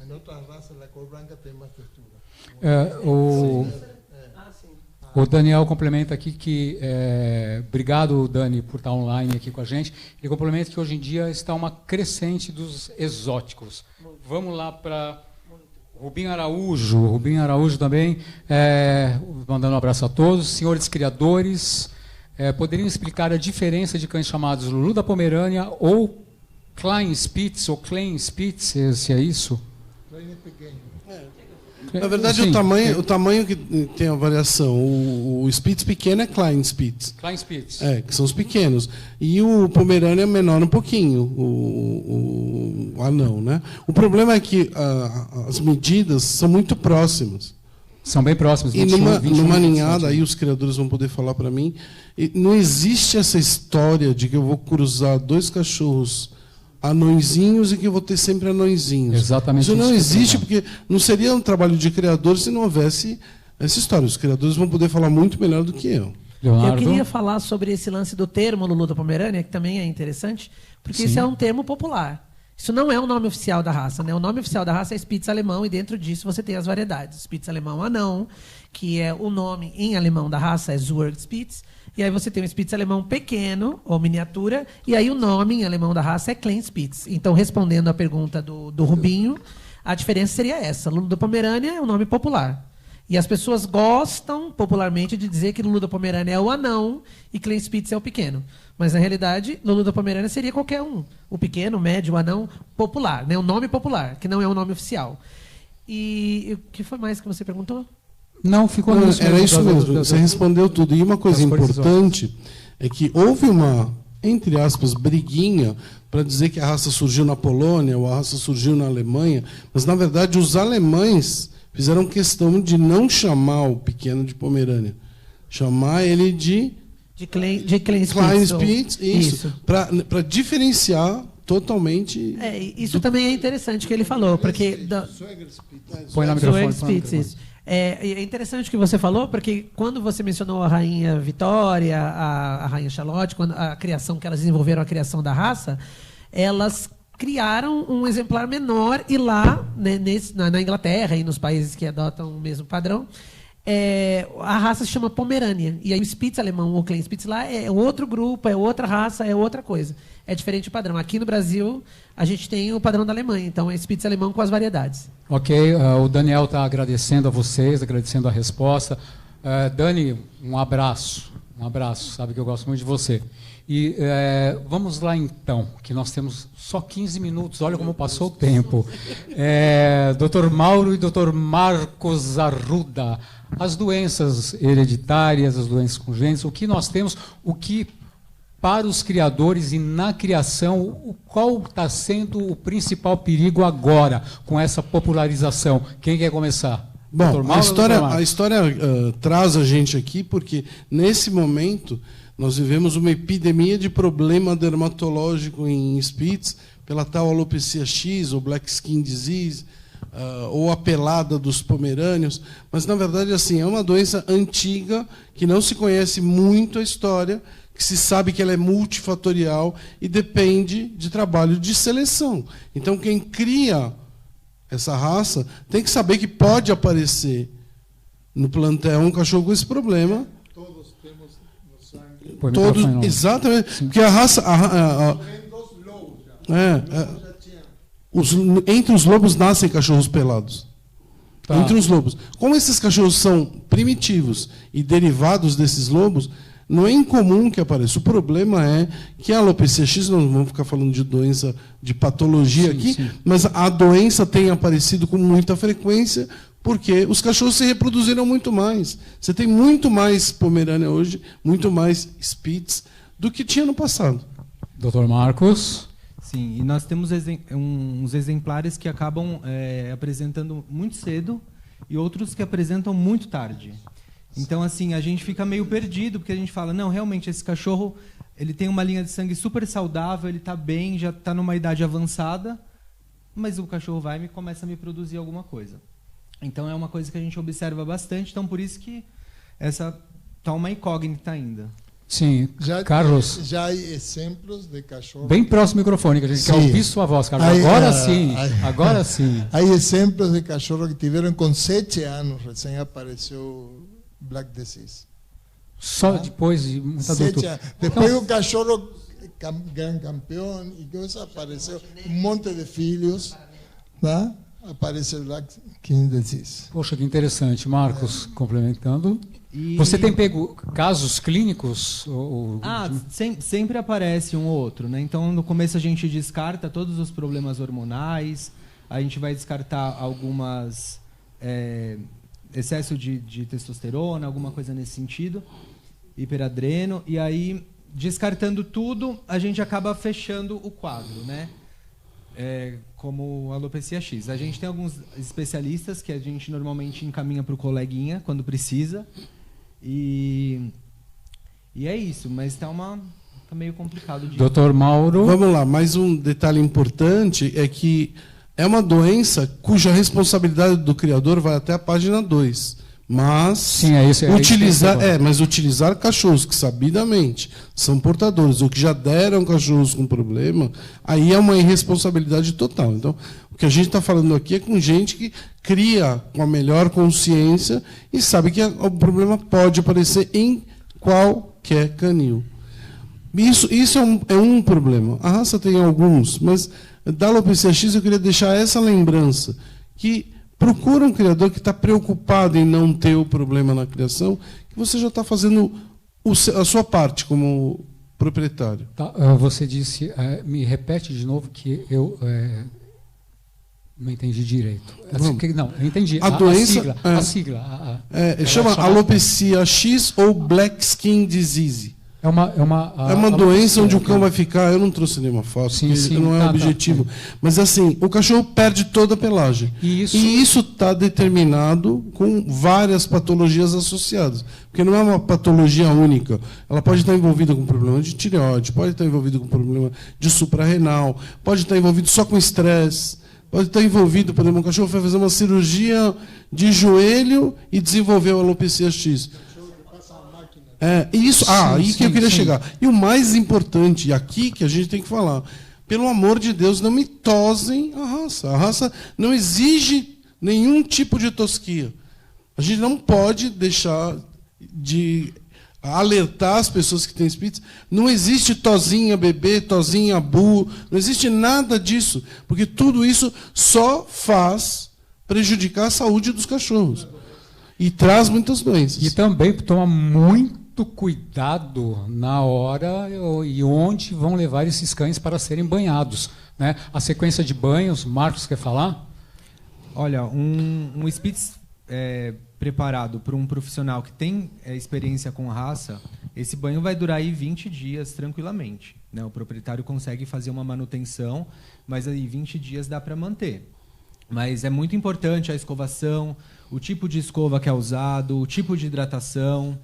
Em outras raças a cor branca tem mais textura. O Daniel complementa aqui que obrigado, Dani, por estar online aqui com a gente. Ele complementa que hoje em dia está uma crescente dos exóticos. Vamos lá para Rubinho Araújo. Rubinho Araújo também, mandando um abraço a todos. Senhores criadores, poderiam explicar a diferença de cães chamados Lulu da Pomerânia ou Klein Spitz, ou Klein Spitz, se é isso? Klein é pequeno. Na verdade, sim, o tamanho que tem a variação. O Spitz pequeno é Klein Spitz. Klein Spitz. Que são os pequenos. E o Pomerânia é menor um pouquinho, o anão, né? O problema é que as medidas são muito próximas. São bem próximas. E numa ninhada, aí os criadores vão poder falar para mim, não existe essa história de que eu vou cruzar dois cachorros anõezinhos e que eu vou ter sempre anõezinhos. Exatamente. Isso não existe, porque não seria um trabalho de criador se não houvesse essa história. Os criadores vão poder falar muito melhor do que eu. Leonardo? Eu queria falar sobre esse lance do termo Lulu da Pomerânia, que também é interessante, porque Sim. Isso é um termo popular. Isso não é o nome oficial da raça, né? O nome oficial da raça é Spitz alemão e dentro disso você tem as variedades. Spitz alemão anão, que é o nome em alemão da raça, é Zwergspitz. E aí você tem o Spitz alemão pequeno, ou miniatura, e aí o nome em alemão da raça é Klein Spitz. Então, respondendo à pergunta do Rubinho, a diferença seria essa. Lulu da Pomerânia é um nome popular. E as pessoas gostam, popularmente, de dizer que Lulu da Pomerânia é o anão e Klein Spitz é o pequeno. Mas, na realidade, Lulu da Pomerânia seria qualquer um. O pequeno, o médio, o anão, popular. Né? O nome popular, que não é um nome oficial. E o que foi mais que você perguntou? Não, ficou nisso. Era isso mesmo, você respondeu tudo. E uma coisa importante é que houve uma, entre aspas, briguinha para dizer que a raça surgiu na Polônia ou a raça surgiu na Alemanha, mas, na verdade, os alemães fizeram questão de não chamar o pequeno de Pomerânia, chamar ele de Klein Spitz, isso. Para diferenciar totalmente. Isso também é interessante que ele falou, porque põe na microfone. É interessante o que você falou, porque quando você mencionou a rainha Vitória, a rainha Charlotte, quando a criação que elas desenvolveram, a criação da raça, elas criaram um exemplar menor e lá, né, na Inglaterra e nos países que adotam o mesmo padrão, a raça se chama Pomerânia. E aí o Spitz alemão, o Klein Spitz lá, é outro grupo, é outra raça, é outra coisa. É diferente o padrão. Aqui no Brasil, a gente tem o padrão da Alemanha. Então, é Spitz alemão com as variedades. Ok, o Daniel está agradecendo a vocês, agradecendo a resposta. Dani, um abraço, sabe que eu gosto muito de você. E vamos lá então, que nós temos só 15 minutos, olha como passou o tempo. Dr. Mauro e Dr. Marcos Arruda, as doenças hereditárias, as doenças congênitas, o que nós temos, o que para os criadores e na criação, qual está sendo o principal perigo agora com essa popularização? Quem quer começar? Bom, a história traz a gente aqui porque nesse momento nós vivemos uma epidemia de problema dermatológico em Spitz, pela tal alopecia X, ou Black Skin Disease, ou a pelada dos pomerâneos. Mas, na verdade, assim, é uma doença antiga, que não se conhece muito a história, que se sabe que ela é multifatorial e depende de trabalho de seleção. Então, quem cria essa raça tem que saber que pode aparecer no plantel um cachorro com esse problema. Todos, exatamente. Sim. Porque a raça. Entre os lobos nascem cachorros pelados. Tá. Entre os lobos. Como esses cachorros são primitivos e derivados desses lobos, não é incomum que apareça. O problema é que a alopecia X, nós não vamos ficar falando de doença, de patologia aqui, sim. Mas a doença tem aparecido com muita frequência, porque os cachorros se reproduziram muito mais. Você tem muito mais Pomerânia hoje, muito mais Spitz, do que tinha no passado. Dr. Marcos? Sim, e nós temos uns exemplares que acabam apresentando muito cedo e outros que apresentam muito tarde. Então, assim, a gente fica meio perdido, porque a gente fala, não, realmente, esse cachorro ele tem uma linha de sangue super saudável, ele está bem, já está numa idade avançada, mas o cachorro vai e começa a me produzir alguma coisa. Então, é uma coisa que a gente observa bastante, então por isso que essa está uma incógnita ainda. Sim, Carlos. Já há exemplos de cachorros. Bem próximo ao microfone, que a gente quer ouvir sua voz, Carlos. Agora sim. Há exemplos de cachorros que tiveram com 7 anos, recém apareceu Black Disease. Só depois de muito adulto. Depois o cachorro gran campeão e coisa apareceu um monte de filhos, tá? Apareceu Black Skin Disease. Poxa, que interessante, Marcos, complementando. Você tem pego casos clínicos? Sempre aparece um ou outro, né? Então, no começo a gente descarta todos os problemas hormonais, a gente vai descartar algumas excesso de testosterona, alguma coisa nesse sentido, hiperadreno, e aí, descartando tudo, a gente acaba fechando o quadro, né? Como alopecia X. A gente tem alguns especialistas que a gente normalmente encaminha para o coleguinha quando precisa, e é isso, mas está meio complicado. Dr. Mauro? Vamos lá, mais um detalhe importante é que é uma doença cuja responsabilidade do criador vai até a página 2. Mas, sim, mas utilizar cachorros que sabidamente são portadores ou que já deram cachorros com problema, aí é uma irresponsabilidade total. Então, o que a gente está falando aqui é com gente que cria com a melhor consciência e sabe que o problema pode aparecer em qualquer canil. Isso é um problema. A raça tem alguns, mas da alopecia X eu queria deixar essa lembrança, que procura um criador que está preocupado em não ter o problema na criação, que você já está fazendo a sua parte como proprietário. Tá, você disse, me repete de novo que eu não entendi direito. Não, eu entendi. A doença, a sigla. Chama alopecia X ou Black Skin Disease. É uma doença onde o cão vai ficar. Eu não trouxe nenhuma foto, sim, não é objetivo. Mas assim, o cachorro perde toda a pelagem. E isso está determinado com várias patologias associadas. Porque não é uma patologia única. Ela pode estar envolvida com problema de tireoide, pode estar envolvida com problema de suprarrenal, pode estar envolvido só com estresse, pode estar envolvido, por exemplo, um cachorro vai fazer uma cirurgia de joelho e desenvolveu a alopecia X. Isso, aí que eu queria chegar. E o mais importante, e aqui que a gente tem que falar, pelo amor de Deus, não me tosem a raça. A raça não exige nenhum tipo de tosquia. A gente não pode deixar de alertar as pessoas que têm Spitz. Não existe tosinha bebê, tosinha bu, não existe nada disso, porque tudo isso só faz prejudicar a saúde dos cachorros e traz muitas doenças. E também tomar muito cuidado na hora e onde vão levar esses cães para serem banhados, né? A sequência de banhos, Marcos quer falar? Olha, um Spitz preparado por um profissional que tem experiência com raça, esse banho vai durar aí 20 dias tranquilamente, né? O proprietário consegue fazer uma manutenção, mas aí 20 dias dá para manter. Mas é muito importante a escovação, o tipo de escova que é usado, o tipo de hidratação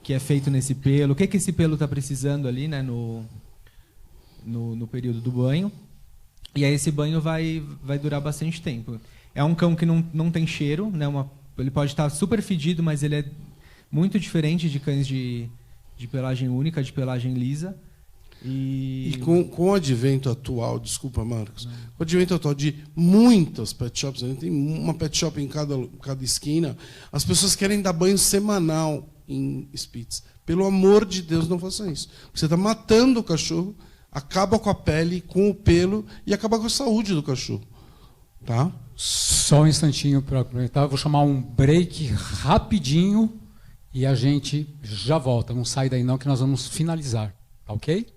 que é feito nesse pelo, o que esse pelo está precisando ali, né, no período do banho. E aí esse banho vai durar bastante tempo. É um cão que não tem cheiro, né, ele pode estar super fedido, mas ele é muito diferente de cães de pelagem única, de pelagem lisa. E com o advento atual, desculpa, Marcos, com o advento atual de muitas pet shops, a gente tem uma pet shop em cada esquina, as pessoas querem dar banho semanal em Spitz. Pelo amor de Deus, não faça isso. Você está matando o cachorro, acaba com a pele, com o pelo e acaba com a saúde do cachorro. Tá? Só um instantinho para aproveitar, vou chamar um break rapidinho e a gente já volta. Não sai daí não que nós vamos finalizar, tá ok?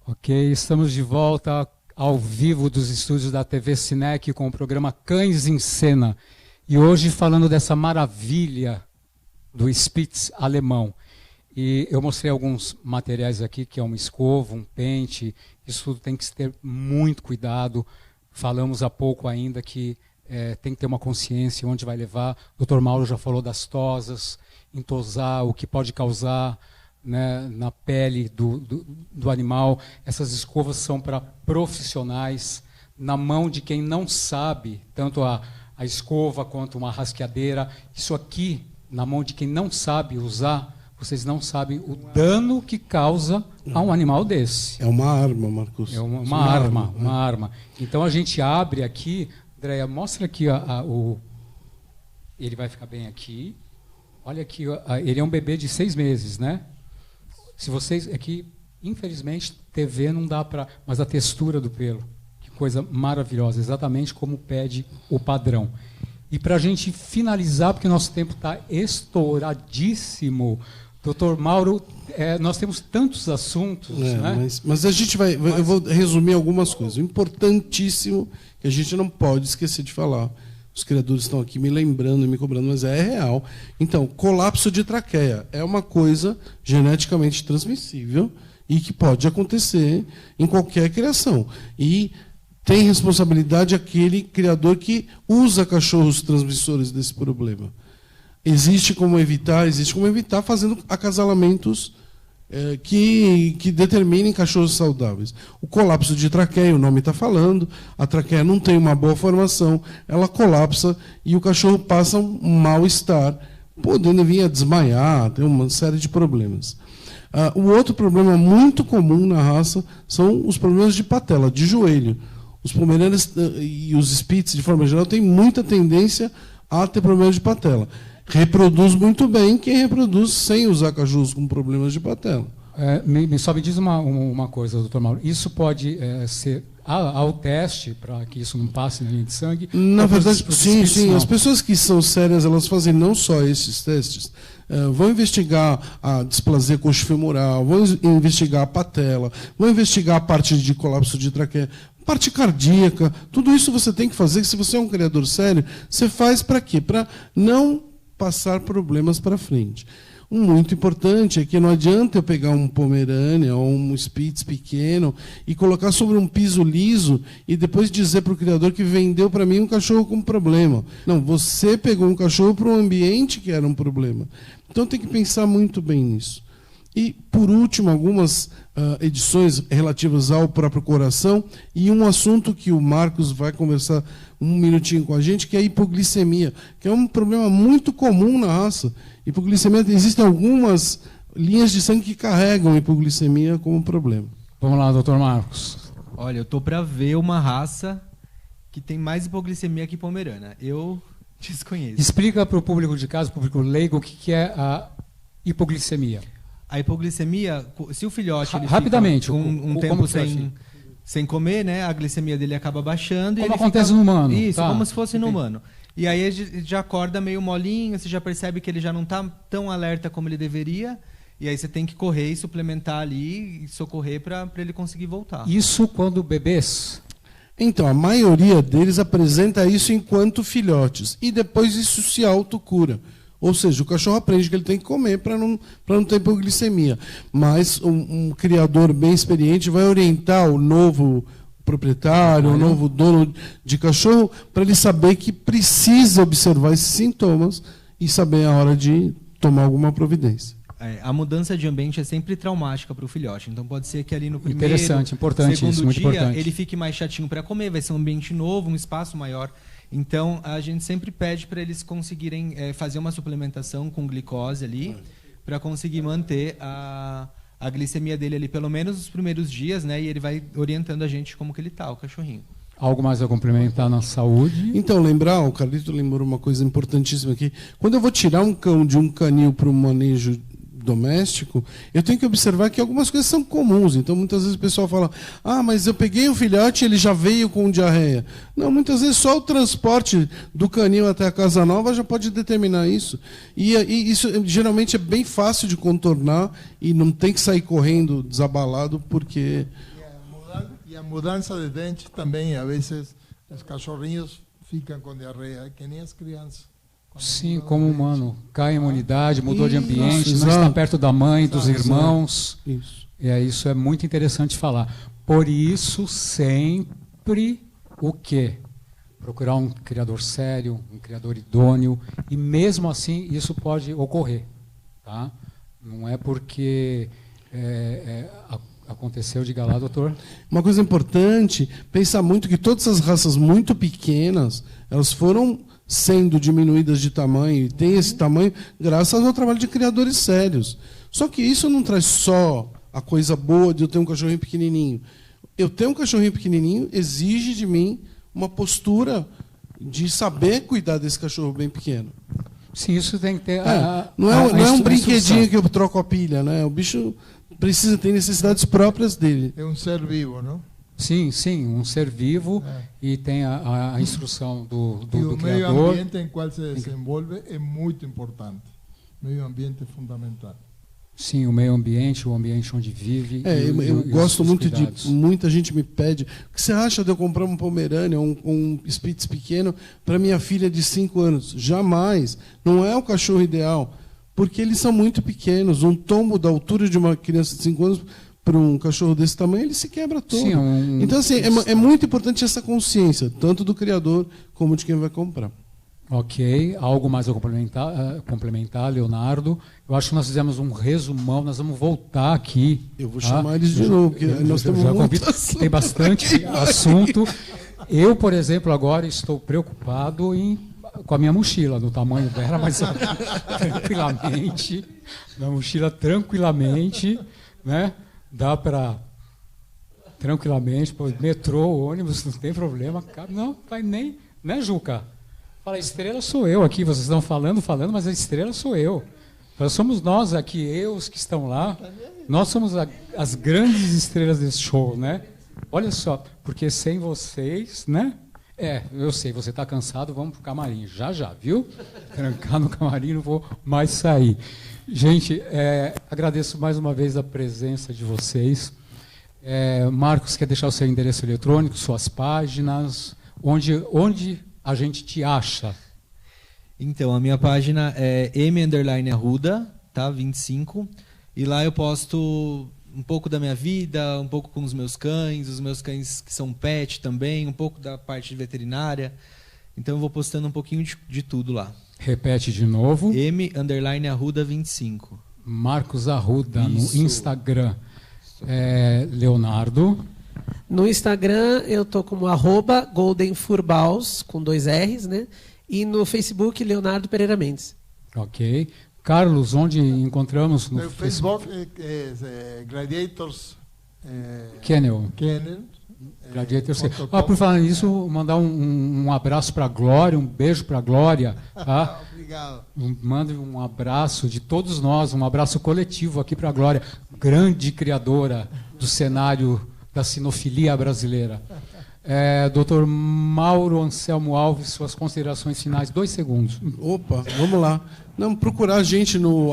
Ok, estamos de volta ao vivo dos estúdios da TV Cinec com o programa Cães em Cena. E hoje falando dessa maravilha do Spitz alemão. E eu mostrei alguns materiais aqui, que é uma escova, um pente, isso tudo tem que ter muito cuidado. Falamos há pouco ainda que tem que ter uma consciência onde vai levar. O Dr. Mauro já falou das tosas, entosar, o que pode causar, né, na pele do animal. Essas escovas são para profissionais, na mão de quem não sabe, tanto a escova quanto uma rasqueadeira. Isso aqui, na mão de quem não sabe usar, vocês não sabem o dano que causa a um animal desse. É uma arma, Marcos. É uma arma. Então a gente abre aqui, Andréia, mostra aqui ele vai ficar bem aqui. Olha aqui, ele é um bebê de 6 meses, né? Se vocês aqui, infelizmente, TV não dá para, mas a textura do pelo, que coisa maravilhosa, exatamente como pede o padrão. E para a gente finalizar, porque nosso tempo está estouradíssimo, Dr. Mauro, nós temos tantos assuntos, né? Mas a gente eu vou resumir algumas coisas. O importantíssimo que a gente não pode esquecer de falar. Os criadores estão aqui me lembrando e me cobrando, mas é real. Então, colapso de traqueia é uma coisa geneticamente transmissível e que pode acontecer em qualquer criação. E tem responsabilidade aquele criador que usa cachorros transmissores desse problema. Existe como evitar fazendo acasalamentos que determinem cachorros saudáveis. O colapso de traqueia, o nome está falando, a traqueia não tem uma boa formação, ela colapsa e o cachorro passa um mal-estar, podendo vir a desmaiar, tem uma série de problemas. O outro problema muito comum na raça são os problemas de patela, de joelho. Os pomerâneos e os Spitz, de forma geral, têm muita tendência a ter problemas de patela. Reproduz muito bem quem reproduz sem usar cachorros com problemas de patela. Só me diz uma coisa, doutor Mauro. Isso pode ser ao teste, para que isso não passe na linha de sangue? Na verdade, sim. As pessoas que são sérias, elas fazem não só esses testes. Vão investigar a displasia coxofemoral, vão investigar a patela, vão investigar a parte de colapso de traqueia, parte cardíaca. Tudo isso você tem que fazer. Se você é um criador sério, você faz para quê? Para não passar problemas para frente. Muito importante é que não adianta eu pegar um Pomerânia ou um Spitz pequeno e colocar sobre um piso liso e depois dizer para o criador que vendeu para mim um cachorro com problema. Não, você pegou um cachorro para um ambiente que era um problema. Então tem que pensar muito bem nisso. E, por último, algumas edições relativas ao próprio coração e um assunto que o Marcos vai conversar um minutinho com a gente, que é a hipoglicemia, que é um problema muito comum na raça. Hipoglicemia, existem algumas linhas de sangue que carregam hipoglicemia como problema. Vamos lá, doutor Marcos. Olha, eu tô para ver uma raça que tem mais hipoglicemia que Pomerana. Eu desconheço. Explica para o público de casa, público leigo, o que é a hipoglicemia. A hipoglicemia, se o filhote ele rapidamente fica um tempo sem comer, né, a glicemia dele acaba baixando. Como acontece no humano. Isso, como se fosse no humano. E aí ele já acorda meio molinho, você já percebe que ele já não está tão alerta como ele deveria, e aí você tem que correr e suplementar ali, e socorrer para ele conseguir voltar. Isso quando bebês? Então, a maioria deles apresenta isso enquanto filhotes, e depois isso se autocura. Ou seja, o cachorro aprende que ele tem que comer para não ter hipoglicemia. Mas um criador bem experiente vai orientar o novo proprietário, o novo dono de cachorro, para ele saber que precisa observar esses sintomas e saber a hora de tomar alguma providência. A mudança de ambiente é sempre traumática para o filhote. Então pode ser que ali no primeiro, importante segundo isso, muito dia, importante. ele fique mais chatinho para comer, vai ser um ambiente novo, um espaço maior. Então, a gente sempre pede para eles conseguirem fazer uma suplementação com glicose ali, para conseguir manter a glicemia dele ali, pelo menos nos primeiros dias, né? E ele vai orientando a gente como que ele está, o cachorrinho. Algo mais a complementar na saúde? Então, o Carlito lembrou uma coisa importantíssima aqui. Quando eu vou tirar um cão de um canil para um manejo doméstico, eu tenho que observar que algumas coisas são comuns. Então, muitas vezes o pessoal fala, mas eu peguei um filhote e ele já veio com diarreia. Não, muitas vezes só o transporte do canil até a casa nova já pode determinar isso. E isso geralmente é bem fácil de contornar e não tem que sair correndo desabalado, porque... E a mudança de dente também, às vezes, os cachorrinhos ficam com diarreia, que nem as crianças. Sim, como humano. Cai a imunidade, mudou de ambiente, não está perto da mãe, dos irmãos. Isso. Isso é muito interessante falar. Por isso, sempre o quê? Procurar um criador sério, um criador idôneo, e mesmo assim isso pode ocorrer. Tá? Não é porque aconteceu, diga lá, doutor. Uma coisa importante, pensar muito que todas as raças muito pequenas, elas foram sendo diminuídas de tamanho, e tem esse tamanho graças ao trabalho de criadores sérios. Só que isso não traz só a coisa boa de eu ter um cachorrinho pequenininho. Eu ter um cachorrinho pequenininho exige de mim uma postura de saber cuidar desse cachorro bem pequeno. Sim, isso tem que ter... Não é um brinquedinho que eu troco a pilha, né? O bicho precisa ter necessidades próprias dele. É um ser vivo, não? Sim, um ser vivo, e tem a instrução do criador. O meio ambiente em qual se desenvolve é muito importante. O meio ambiente é fundamental. Sim, o meio ambiente, o ambiente onde vive. Eu gosto muito de... Muita gente me pede, o que você acha de eu comprar um Pomerânia, um Spitz pequeno, para minha filha de 5 anos? Jamais. Não é o cachorro ideal, porque eles são muito pequenos. Um tombo da altura de uma criança de 5 anos... para um cachorro desse tamanho, ele se quebra todo. Sim, então, assim, é muito importante essa consciência, tanto do criador como de quem vai comprar. Ok. Algo mais a complementar, Leonardo? Eu acho que nós fizemos um resumão, nós vamos voltar aqui. Eu vou chamar eles de novo, porque nós temos muito assunto. Tem bastante assunto. Eu, por exemplo, agora estou preocupado com a minha mochila, no tamanho dela, mas tranquilamente, né? Dá para tranquilamente, metrô, ônibus, não tem problema. Não vai nem, né, Juca? Fala, a estrela sou eu aqui, vocês estão falando, mas a estrela sou eu. Somos nós aqui, os que estão lá, Nós somos as grandes estrelas desse show, né? Olha só, porque sem vocês, né? Eu sei, você está cansado, vamos pro camarim. Já, viu? Trancar no camarim, não vou mais sair. Gente, agradeço mais uma vez a presença de vocês. Marcos, quer deixar o seu endereço eletrônico, suas páginas, onde a gente te acha? Então, a minha página é m_arruda, tá? 25. E lá eu posto um pouco da minha vida, um pouco com os meus cães que são pet também, um pouco da parte de veterinária. Então eu vou postando um pouquinho de tudo lá. Repete de novo. m_arruda 25. Marcos Arruda, isso. No Instagram. Leonardo. No Instagram eu tô como @goldenfurbaus, com 2 R's, né? E no Facebook, Leonardo Pereira Mendes. Ok. Carlos, onde encontramos? No Facebook é Gladiators Kennel. Gladiators. Por falar nisso, mandar um abraço para a Glória, um beijo para a Glória. Tá? Obrigado. Mande um abraço de todos nós, um abraço coletivo aqui para a Glória, grande criadora do cenário da sinofilia brasileira. Dr. Mauro Anselmo Alves, suas considerações finais, 2 segundos. Opa, vamos lá. Não, procurar a gente no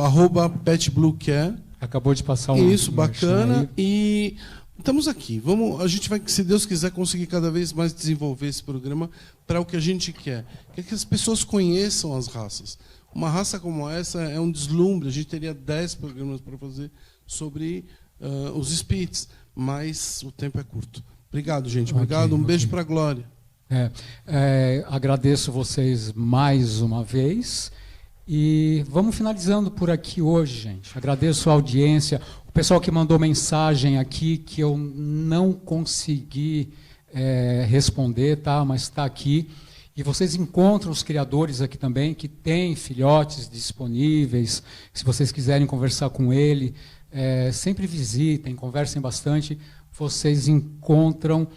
@petbluecare. Acabou de passar um. Isso, bacana. E estamos aqui. A gente vai, se Deus quiser, conseguir cada vez mais desenvolver esse programa para o que a gente quer. Quer que as pessoas conheçam as raças. Uma raça como essa é um deslumbre. A gente teria 10 programas para fazer sobre os Spitz, mas o tempo é curto. Obrigado, gente. Obrigado. Um beijo para a Glória. Agradeço vocês mais uma vez. E vamos finalizando por aqui hoje, gente. Agradeço a audiência. O pessoal que mandou mensagem aqui, que eu não consegui responder, tá? Mas está aqui. E vocês encontram os criadores aqui também, que têm filhotes disponíveis. Se vocês quiserem conversar com ele, sempre visitem, conversem bastante. Vocês encontram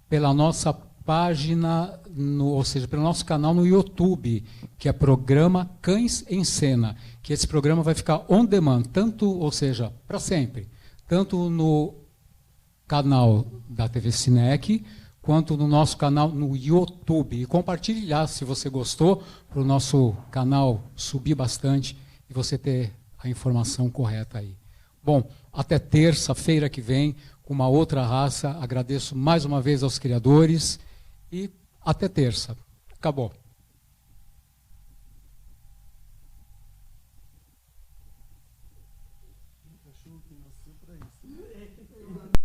pela nossa página, ou seja, pelo nosso canal no YouTube, que é programa Cães em Cena, que esse programa vai ficar on demand, ou seja, para sempre, tanto no canal da TV Cinec, quanto no nosso canal no YouTube. E compartilhe lá, se você gostou, para o nosso canal subir bastante e você ter a informação correta aí. Bom, até terça-feira que vem, com uma outra raça. Agradeço mais uma vez aos criadores e até terça. Acabou.